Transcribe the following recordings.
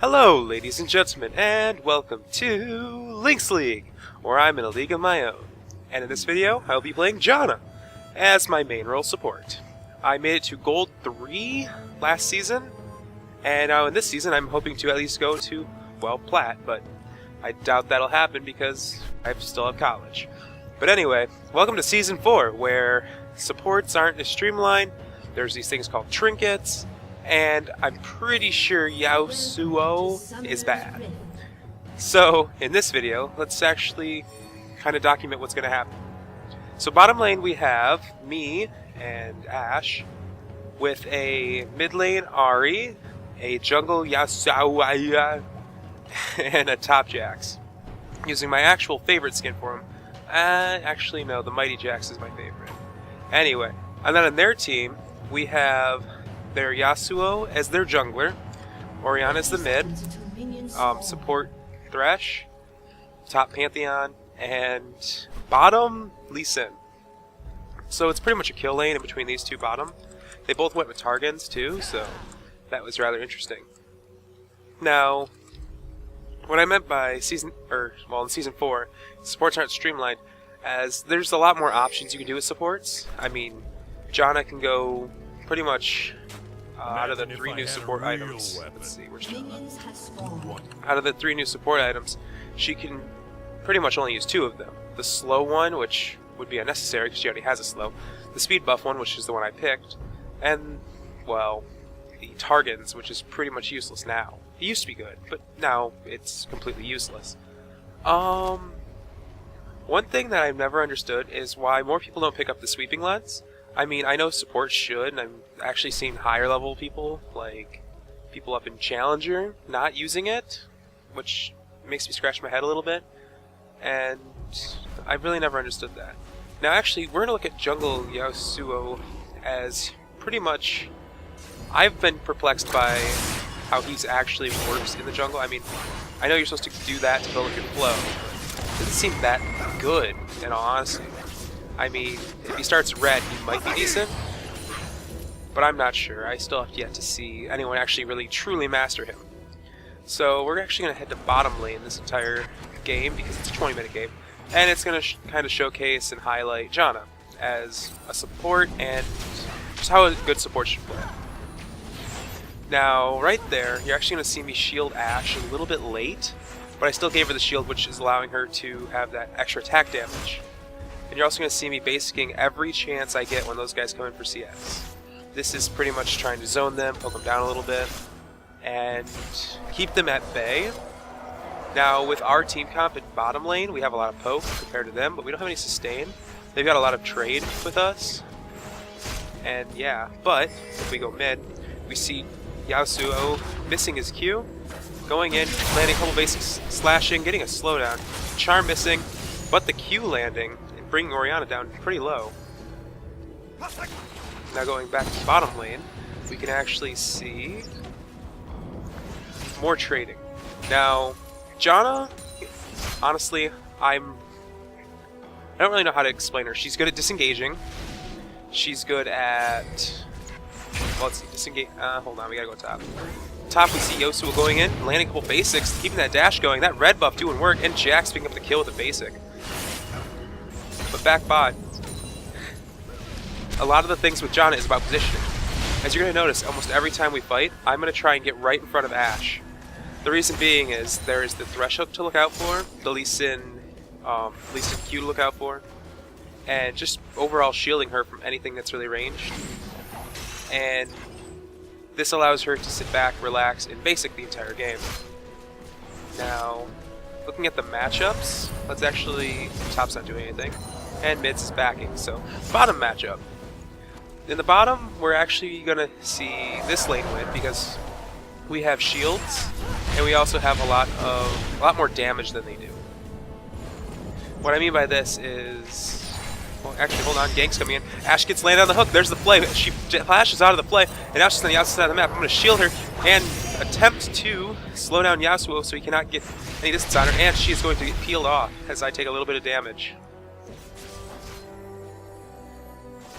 Hello, ladies and gentlemen, and welcome to Link's League, where I'm in a league of my own. And in this video, I'll be playing Janna as my main role support. I made it to Gold 3 last season, and now in this season I'm hoping to at least go to, well, Plat, but I doubt that'll happen because I still have college. But anyway, welcome to Season 4, where supports aren't as streamlined. There's these things called trinkets, and I'm pretty sure Yasuo is bad. So, in this video, let's actually kind of document what's going to happen. So bottom lane we have me and Ash, with a mid lane Ahri, a jungle Yasuo, and a top Jax. Using my actual favorite skin for him. Actually no, the Mighty Jax is my favorite. Anyway, and then on their team, we have their Yasuo as their jungler, Orianna as the mid, support Thresh, top Pantheon, and bottom Lee Sin. So it's pretty much a kill lane in between these two bottom. They both went with Targans too, so that was rather interesting. Now, what I meant by in Season 4, supports aren't streamlined, as there's a lot more options you can do with supports. I mean, Janna can go pretty much out of the 3 new support items. Let's see, where's Janna? Out of the 3 new support items, she can pretty much only use 2 of them. The slow one, which would be unnecessary because she already has a slow. The speed buff one, which is the one I picked. And, well, the Targans, which is pretty much useless now. It used to be good, but now it's completely useless. One thing that I've never understood is why more people don't pick up the sweeping lens. I mean, I know support should, and I'm actually seeing higher level people, like people up in Challenger, not using it, which makes me scratch my head a little bit, and I've really never understood that. Now actually, we're going to look at Jungle Yasuo as pretty much... I've been perplexed by how he's actually works in the jungle. I mean, I know you're supposed to do that to build up your flow. It doesn't seem that good, in all honesty. I mean, if he starts red, he might be decent, but I'm not sure. I still have yet to see anyone actually really truly master him. So we're actually going to head to bottom lane this entire game, because it's a 20-minute game, and it's going to kind of showcase and highlight Janna as a support and just how a good support should play. Now, right there, you're actually going to see me shield Ash a little bit late, but I still gave her the shield, which is allowing her to have that extra attack damage. And you're also going to see me basicing every chance I get when those guys come in for CS. This is pretty much trying to zone them, poke them down a little bit, and keep them at bay. Now, with our team comp at bottom lane, we have a lot of poke compared to them, but we don't have any sustain. They've got a lot of trade with us. And yeah, but if we go mid, we see Yasuo missing his Q, going in, landing a couple basics, slashing, getting a slowdown, charm missing, but the Q landing and bringing Orianna down pretty low. Now going back to bottom lane, we can actually see more trading. Now, Janna, honestly, I don't really know how to explain her. She's good at disengaging. She's good at... Well, let's see, disengage. Hold on, we gotta go top. Top, we see Yasuo going in, landing a couple basics, keeping that dash going, that red buff doing work, and Jax picking up the kill with a basic. But back bot, a lot of the things with Janna is about positioning. As you're going to notice, almost every time we fight, I'm going to try and get right in front of Ash. The reason being is there is the Thresh hook to look out for, the Lee Sin Q to look out for, and just overall shielding her from anything that's really ranged. And this allows her to sit back, relax, and basic the entire game. Now, looking at the matchups, let's actually... Top's not doing anything, and mid's is backing, so bottom matchup. In the bottom, we're actually going to see this lane win, because we have shields, and we also have a lot more damage than they do. What I mean by this is... Well, actually, hold on, gank's coming in. Ash gets landed on the hook, there's the play. She flashes out of the play, and now she's on the outside of the map. I'm going to shield her and attempt to slow down Yasuo so he cannot get any distance on her, and she is going to get peeled off as I take a little bit of damage.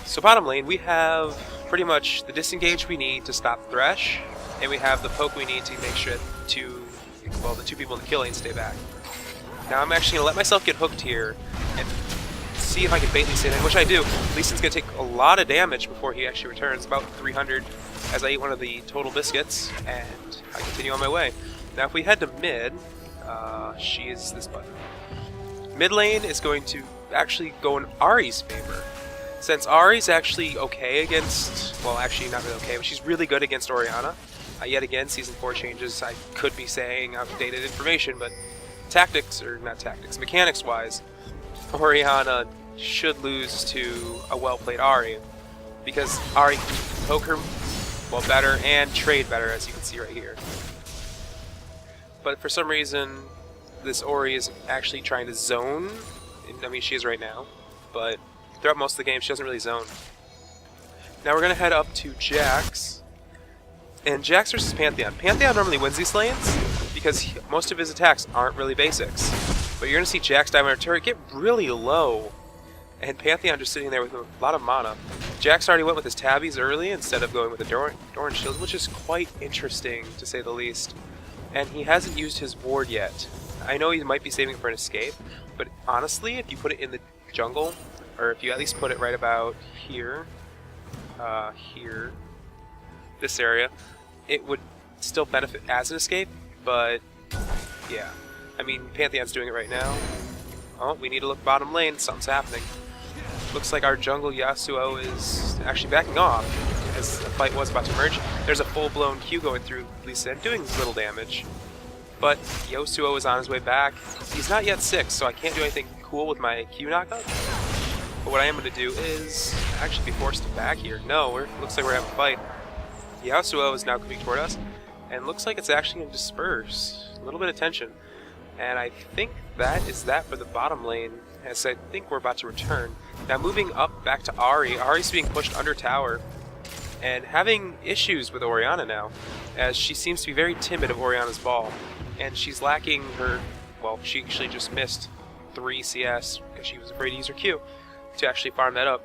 So bottom lane, we have pretty much the disengage we need to stop Thresh, and we have the poke we need to make sure the two people in the kill lane stay back. Now I'm actually going to let myself get hooked here and see if I can bait Lee Sin in, which I do. Lee Sin's going to take a lot of damage before he actually returns, about 300 as I eat one of the total biscuits, and I continue on my way. Now if we head to mid, she is this button. Mid lane is going to actually go in Ahri's favor. Since Ahri's actually okay against, well actually not really okay, but she's really good against Orianna. Yet again, Season 4 changes, I could be saying outdated information, but mechanics-wise, Orianna should lose to a well-played Ahri, because Ahri can poke her well better and trade better, as you can see right here. But for some reason, this Ori is actually trying to zone. I mean, she is right now, but throughout most of the game, she doesn't really zone. Now we're going to head up to Jax, and Jax versus Pantheon. Pantheon normally wins these lanes, because most of his attacks aren't really basics. But you're going to see Jax dive on her turret get really low, and Pantheon just sitting there with a lot of mana. Jax already went with his tabbies early instead of going with the Doran shield, which is quite interesting to say the least. And he hasn't used his ward yet. I know he might be saving it for an escape, but honestly, if you put it in the jungle, or if you at least put it right about here, this area, it would still benefit as an escape, but yeah. I mean, Pantheon's doing it right now. Oh, we need to look bottom lane, something's happening. Looks like our jungle Yasuo is actually backing off, as the fight was about to merge. There's a full-blown Q going through Lee Sin, doing little damage. But Yasuo is on his way back. He's not yet 6, so I can't do anything cool with my Q knockup. But what I am going to do is actually be forced to back here. No, looks like we're having a fight. Yasuo is now coming toward us, and looks like it's actually going to disperse. A little bit of tension. And I think that is that for the bottom lane, as I think we're about to return. Now moving up back to Ahri. Ahri's being pushed under tower, and having issues with Orianna now, as she seems to be very timid of Orianna's ball. And she's lacking her, well, she actually just missed 3 CS because she was afraid to use her Q to actually farm that up.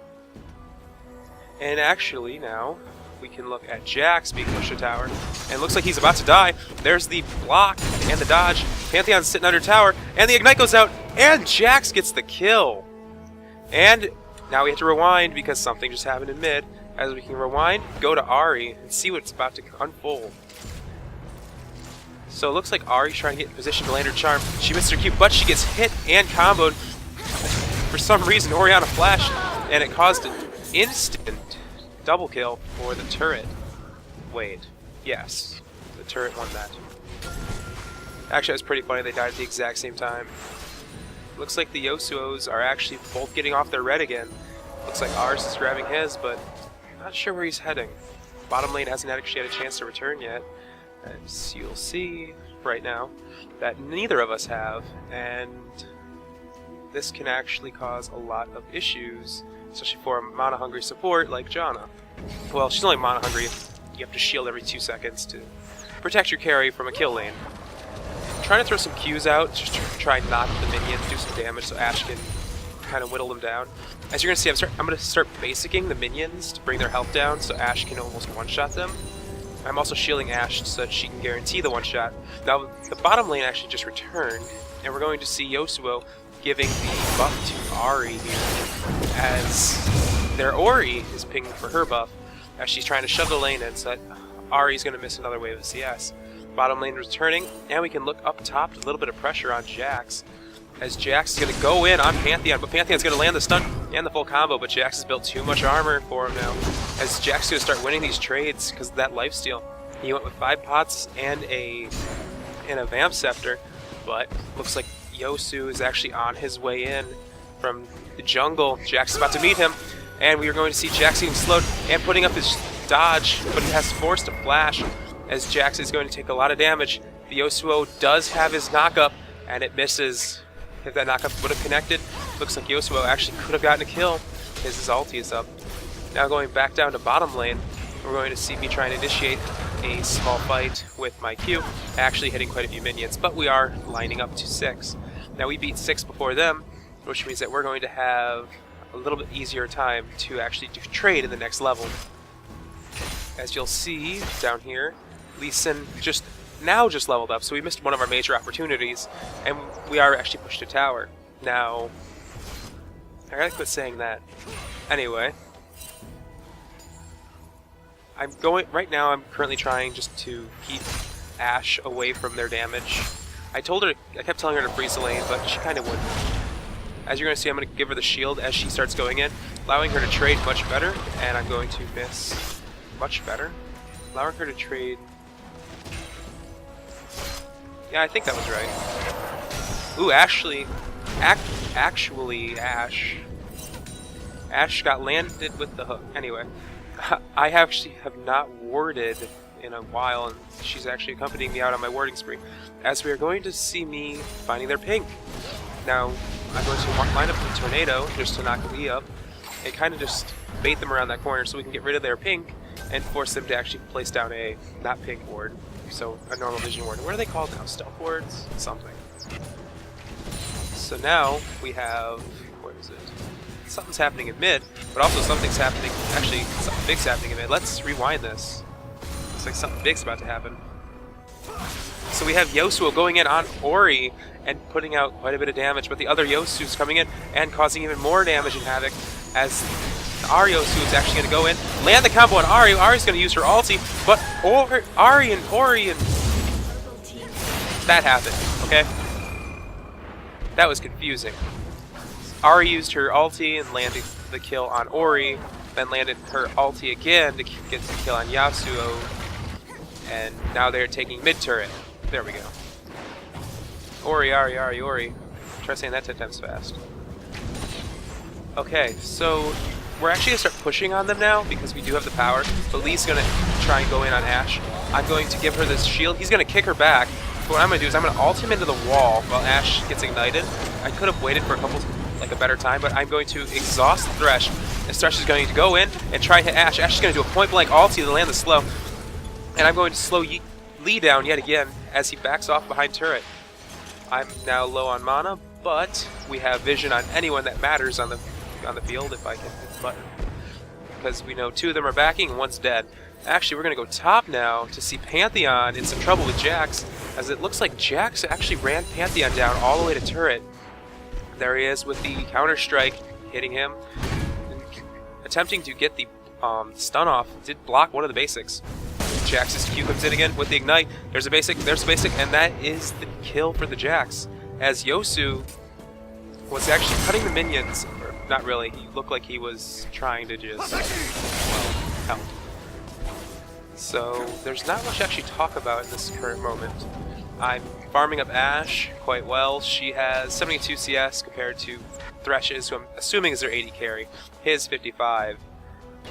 And actually now, we can look at Jax being pushed to tower, and it looks like he's about to die. There's the block and the dodge. Pantheon's sitting under tower, and the Ignite goes out, and Jax gets the kill. And now we have to rewind because something just happened in mid. As we can rewind, go to Ahri, and see what's about to unfold. So it looks like Ahri's trying to get in position to land her charm. She missed her Q, but she gets hit and comboed. For some reason, Orianna flashed, and it caused an instant double kill for the turret. Wait, yes, the turret won that. Actually, it was pretty funny, they died at the exact same time. Looks like the Yasuos are actually both getting off their red again. Looks like ours is grabbing his, but not sure where he's heading. Bottom lane hasn't actually had a chance to return yet. As you'll see right now, that neither of us have, and this can actually cause a lot of issues, especially for a mana-hungry support like Janna. Well, she's only mana-hungry if you have to shield every 2 seconds to protect your carry from a kill lane. I'm trying to throw some Qs out, just to try and knock the minions, do some damage so Ashe can kind of whittle them down. As you're going to see, I'm going to start basicking the minions to bring their health down so Ashe can almost one-shot them. I'm also shielding Ashe so that she can guarantee the one-shot. Now, the bottom lane actually just returned, and we're going to see Yasuo giving the buff to Ahri here, as their Ori is pinging for her buff, as she's trying to shove the lane in, so that Ahri's going to miss another wave of CS. Bottom lane returning, and we can look up top, a little bit of pressure on Jax, as Jax is going to go in on Pantheon, but Pantheon's going to land the stun and the full combo, but Jax has built too much armor for him now, as Jax is going to start winning these trades because of that lifesteal. He went with 5 pots and a Vamp Scepter, but looks like Yosu is actually on his way in from the jungle. Jax is about to meet him, and we are going to see Jax getting slowed and putting up his dodge, but he has forced a flash, as Jax is going to take a lot of damage. The Yasuo does have his knockup, and it misses. If that knockup would have connected, looks like Yasuo actually could have gotten a kill. His ulti is up. Now going back down to bottom lane, we're going to see me trying to initiate a small fight with my Q, actually hitting quite a few minions, but we are lining up to 6. Now we beat 6 before them, which means that we're going to have a little bit easier time to actually do trade in the next level. as you'll see down here, Lee Sin just leveled up, so we missed one of our major opportunities, and we are actually pushed to tower. Now, I gotta quit saying that. Anyway, right now I'm currently trying just to keep Ashe away from their damage. I kept telling her to freeze the lane, but she kind of wouldn't. As you're going to see, I'm going to give her the shield as she starts going in, allowing her to trade much better, and I'm going to miss much better. Allowing her to trade... Yeah, I think that was right. Ooh, actually, Ashe got landed with the hook. Anyway, I actually have not warded in a while, and she's actually accompanying me out on my warding spree, as we are going to see me finding their pink. Now, I'm going to line up the tornado just to knock Lee up, and kind of just bait them around that corner so we can get rid of their pink and force them to actually place down a not pink ward, so a normal vision ward. What are they called now? Stealth wards? Something. So now we have, where is it? Something's happening in mid, but also something's happening, actually something big's happening in mid. Let's rewind this. Looks like something big's about to happen. So we have Yasuo going in on Ori and putting out quite a bit of damage, but the other Yosu's coming in and causing even more damage and havoc, as our Yosu is actually going to go in, land the combo on Ari. Ari's going to use her ulti, but Ori and that happened, okay? That was confusing. Ari used her ulti and landed the kill on Ori, then landed her ulti again to get the kill on Yasuo, and now they're taking mid turret. There we go. Ori. Try saying that 10 times fast. Okay, so we're actually going to start pushing on them now because we do have the power, but Lee's going to try and go in on Ashe. I'm going to give her this shield. He's going to kick her back. But what I'm going to do is I'm going to ult him into the wall while Ashe gets ignited. I could have waited for a better time, but I'm going to exhaust Thresh, and Thresh is going to go in and try and hit Ashe. Ashe is going to do a point-blank ulti to land the slow, and I'm going to slow Lee down yet again as he backs off behind turret. I'm now low on mana, but we have vision on anyone that matters on the field if I can hit the button, because we know two of them are backing and one's dead. Actually, we're going to go top now to see Pantheon in some trouble with Jax, as it looks like Jax actually ran Pantheon down all the way to turret. There he is with the counter-strike, hitting him. And attempting to get the stun off, did block one of the basics. Jax's Q comes in again with the ignite. There's a basic, and that is the kill for the Jax. As Yosu was actually cutting the minions, or not really, he looked like he was trying to just, well, help. So there's not much to actually talk about in this current moment. I'm farming up Ashe quite well. She has 72 CS compared to Thresh's, who I'm assuming is their 80 carry. His 55.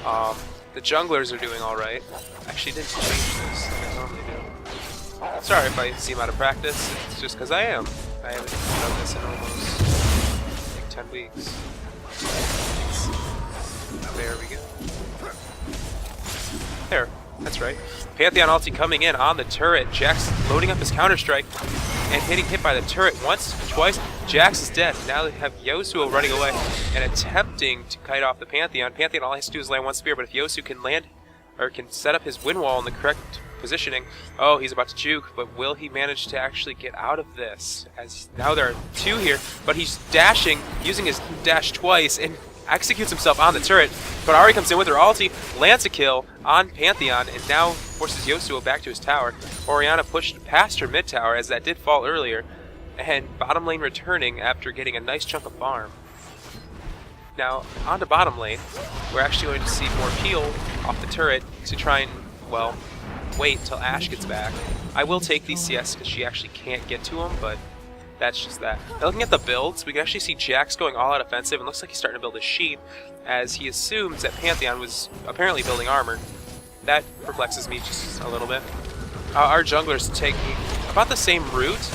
The junglers are doing alright. Actually didn't change this like I normally do. Sorry if I seem out of practice, it's just because I am. I haven't done this in almost like 10 weeks. There we go. There, that's right. Pantheon ulti coming in on the turret. Jax loading up his counter-strike and hit by the turret once, twice. Jax is dead. Now they have Yasuo running away and attempting to kite off the Pantheon. Pantheon all he has to do is land one spear, but if Yasuo can land, or can set up his wind wall in the correct positioning, oh, he's about to juke, but will he manage to actually get out of this? As now there are two here, but he's dashing, using his dash twice, and executes himself on the turret, but Ari comes in with her ulti, lands a kill on Pantheon, and now forces Yasuo back to his tower. Orianna pushed past her mid tower, as that did fall earlier, and bottom lane returning after getting a nice chunk of farm. Now, on to bottom lane, we're actually going to see more peel off the turret to try and, well, wait till Ashe gets back. I will take these CS because she actually can't get to him, but that's just that. Now, looking at the builds, we can actually see Jax going all out offensive, and looks like he's starting to build a sheet, as he assumes that Pantheon was apparently building armor. That perplexes me just a little bit. Our jungler's taking about the same route,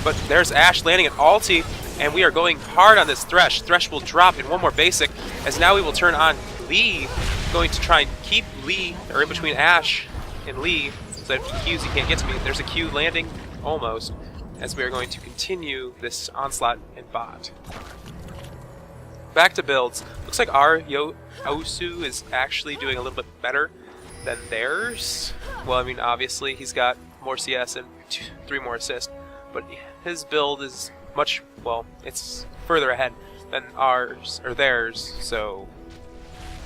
but there's Ashe landing an ulti, and we are going hard on this Thresh. Thresh will drop in one more basic, as now we will turn on Lee, going to try and keep Lee, or in between Ashe and Lee, so that if he Qs, he can't get to me. There's a Q landing, almost, as we are going to continue this onslaught in bot. Back to builds. Looks like our Yosu is actually doing a little bit better. than theirs. Well, I mean, obviously he's got more CS and 3 more assists, but his build is much, well, it's further ahead than ours or theirs, so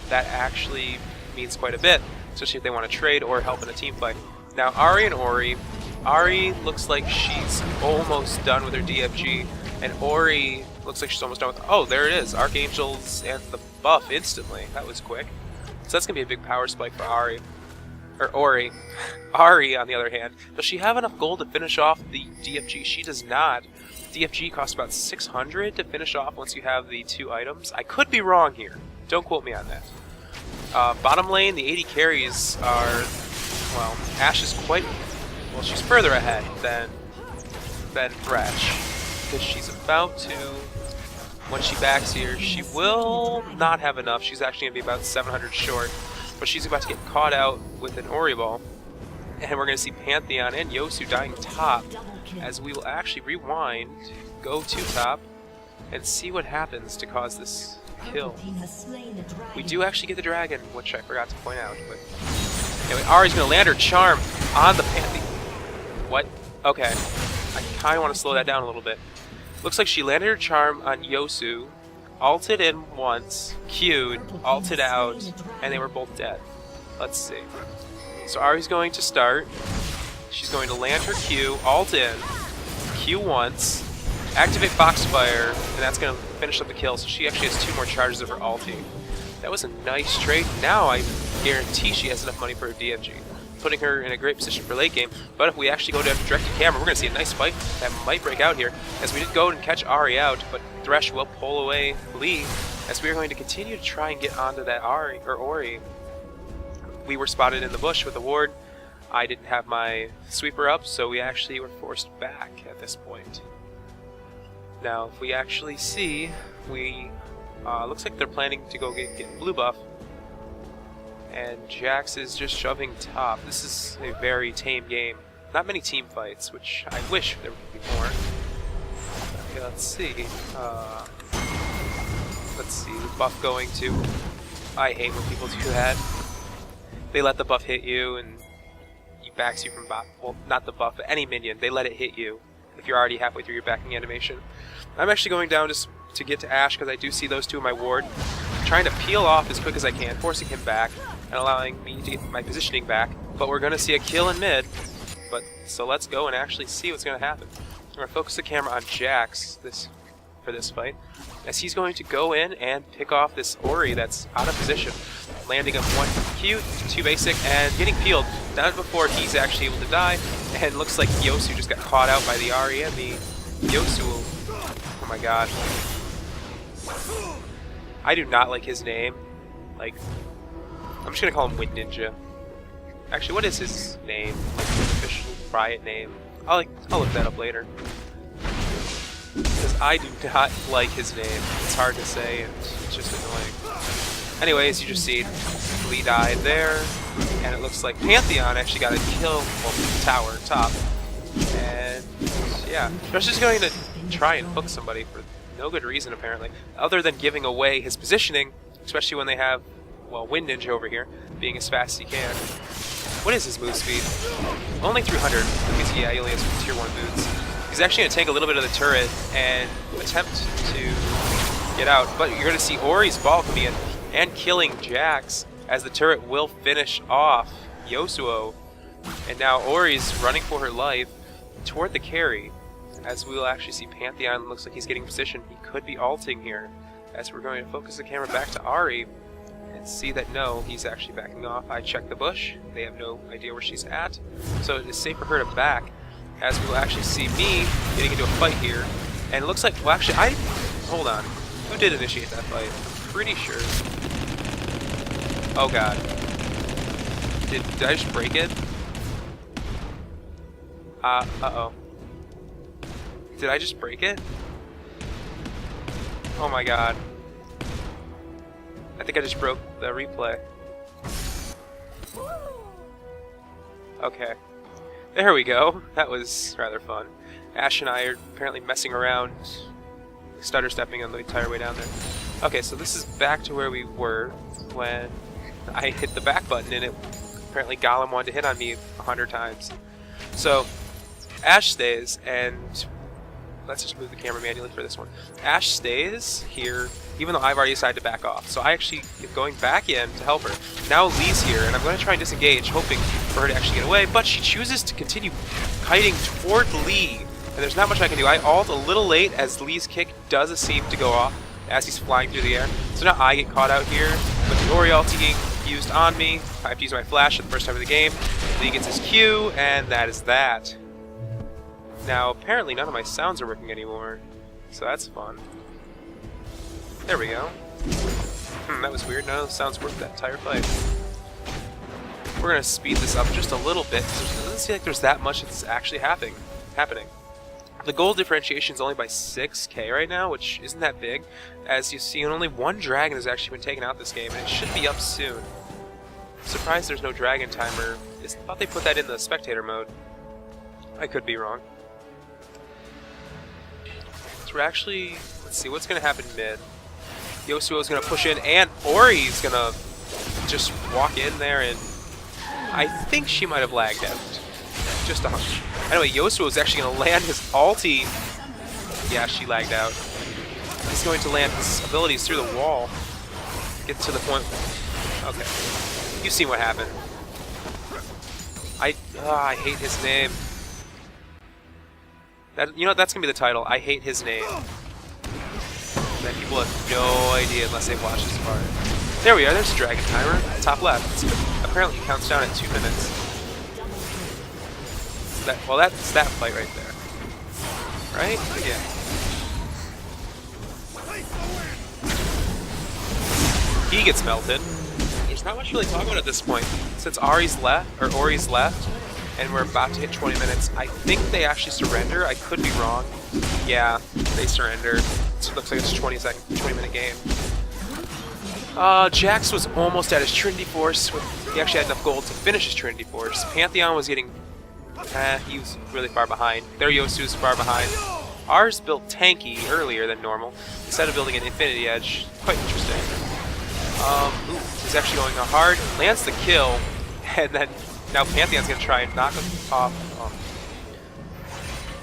that actually means quite a bit, especially if they want to trade or help in a team fight. Now, Ahri and Ori. Ahri looks like she's almost done with her DFG, and Ori looks like she's almost done with... Oh, there it is. Archangels and the buff instantly. That was quick. So that's going to be a big power spike for Ahri. Or Ori. Ahri, on the other hand, does she have enough gold to finish off the DFG? She does not. DFG costs about 600 to finish off once you have the 2 items. I could be wrong here. Don't quote me on that. Bottom lane, the 80 carries are... Well, Ashe is quite... Well, she's further ahead than Thresh, because she's about to... When she backs here, she will not have enough. She's actually going to be about 700 short. But she's about to get caught out with an Ori ball. And we're going to see Pantheon and Yosu dying top, as we will actually rewind, go to top, and see what happens to cause this kill. We do actually get the dragon, which I forgot to point out. But anyway, Ahri's going to land her charm on the Pantheon. What? Okay. I kind of want to slow that down a little bit. Looks like she landed her charm on Yosu, ulted in once, Q'd, ulted out, and they were both dead. Let's see. So Ahri's going to start. She's going to land her Q, ult in, Q once, activate Foxfire, and that's going to finish up the kill. So she actually has 2 more charges of her ulti. That was a nice trade. Now I guarantee she has enough money for her DFG, putting her in a great position for late game. But if we actually go down to direct to camera, we're going to see a nice fight that might break out here, as we did go and catch Ahri out, but Thresh will pull away Lee, as we are going to continue to try and get onto that Ahri, or Ori. We were spotted in the bush with a ward. I didn't have my sweeper up, so we actually were forced back at this point. Now, if we actually see, we looks like they're planning to go get blue buff, and Jax is just shoving top. This is a very tame game. Not many team fights, which I wish there would be more. Okay, let's see. Let's see, the buff going to... I hate when people do that. They let the buff hit you, and he backs you from bot. Well, not the buff, but any minion. They let it hit you if you're already halfway through your backing animation. I'm actually going down just to get to Ashe, because I do see those 2 in my ward. I'm trying to peel off as quick as I can, forcing him back, and allowing me to get my positioning back. But we're going to see a kill in mid. But so let's go and actually see what's going to happen. I'm going to focus the camera on Jax for this fight, as he's going to go in and pick off this Ori that's out of position, landing him 1 Q, 2 basic, and getting peeled. Not before he's actually able to die, and looks like Yosu just got caught out by the Ahri and the Yosu. Oh my god. I do not like his name. Like, I'm just gonna call him Wind Ninja. Actually, what is his name? Like, his official riot name? I'll look that up later. Because I do not like his name. It's hard to say, and it's just annoying. Anyways, you just see Lee died there, and it looks like Pantheon actually got a kill on tower, top. And yeah, I was just going to try and hook somebody for no good reason, apparently, other than giving away his positioning, especially when they have, well, Wind Ninja over here, being as fast as he can. What is his move speed? Only 300, because yeah, he only has tier 1 boots. He's actually going to take a little bit of the turret and attempt to get out, but you're going to see Ori's ball coming in and killing Jax, as the turret will finish off Yosuo. And now Ori's running for her life toward the carry, as we will actually see Pantheon looks like he's getting position. He could be ulting here, as we're going to focus the camera back to Ahri and see that no, he's actually backing off. I checked the bush. They have no idea where she's at, so it is safe for her to back, as we will actually see me getting into a fight here. And it looks like, well, actually, hold on. Who did initiate that fight? I'm pretty sure. Oh god. Did I just break it? Uh-oh. Did I just break it? Oh my god. I think I just broke the replay. Okay. There we go. That was rather fun. Ashe and I are apparently messing around, stutter stepping on the entire way down there. Okay, so this is back to where we were when I hit the back button and it apparently Gollum wanted to hit on me 100 times. So, Ashe stays, and let's just move the camera manually for this one. Ashe stays here, even though I've already decided to back off. So I actually am going back in to help her. Now Lee's here, and I'm going to try and disengage, hoping for her to actually get away, but she chooses to continue kiting toward Lee, and there's not much I can do. I ult a little late as Lee's kick does seem to go off as he's flying through the air. So now I get caught out here, with the Ori ulti being used on me. I have to use my flash at the first time of the game. Lee gets his Q, and that is that. Now, apparently none of my sounds are working anymore, so that's fun. There we go. That was weird. None of the sounds worked that entire fight. We're going to speed this up just a little bit, because it doesn't seem like there's that much that's actually happening. The gold differentiation is only by 6k right now, which isn't that big. As you see, only one dragon has actually been taken out this game, and it should be up soon. I'm surprised there's no dragon timer. I thought they put that in the spectator mode. I could be wrong. So we're actually... Let's see, what's going to happen mid? Yasuo's going to push in, and Ori's going to just walk in there, and I think she might have lagged out. Just a hunch. Anyway, Yasuo's actually going to land his ulti. Yeah, she lagged out. He's going to land his abilities through the wall. Get to the point. Okay. You've seen what happened. I hate his name. You know what? That's going to be the title. I hate his name. That people have no idea unless they've watched this part. There we are. There's a dragon timer. Top left. Apparently it counts down at 2 minutes. Well, that's that fight right there. Right? Yeah. He gets melted. There's not much really to talk about at this point. Since Ori's left, and we're about to hit 20 minutes, I think they actually surrender. I could be wrong. Yeah, they surrender. It looks like it's a 20-minute game. Jax was almost at his Trinity Force. He actually had enough gold to finish his Trinity Force. Pantheon was getting... he was really far behind. Their Yosu's far behind. Ours built tanky earlier than normal, instead of building an Infinity Edge. Quite interesting. He's actually going hard, lands the kill, and then now Pantheon's going to try and knock him off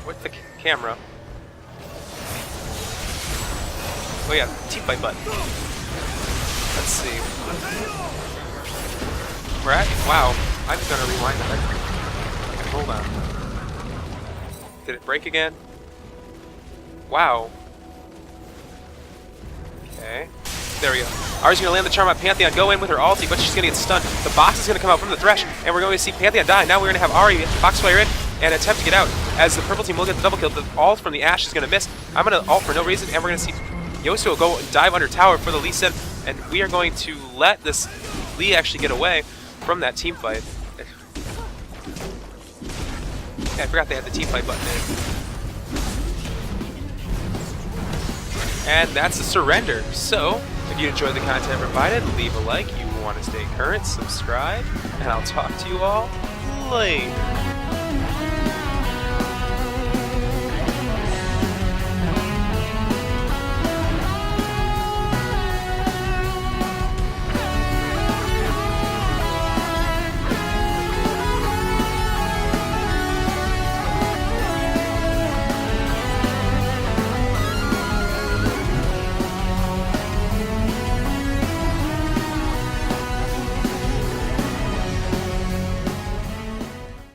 with the camera. Oh yeah, teamfight button. Let's see. We're at... Wow, I'm going to rewind that. Hold on. Did it break again? Wow. Okay. There we go. Ari's going to land the charm on Pantheon, go in with her ulti, but she's going to get stunned. The box is going to come out from the Thresh, and we're going to see Pantheon die. Now we're going to have Ari Foxfire in and attempt to get out. As the purple team will get the double kill, the ult from the Ashe is going to miss. I'm going to ult for no reason, and we're going to see Yasuo go and dive under tower for the Lee Sin, and we are going to let this Lee actually get away from that team fight. I forgot they had the teamfight button in. And that's a surrender. So, if you enjoyed the content provided, leave a like. You want to stay current, subscribe, and I'll talk to you all later.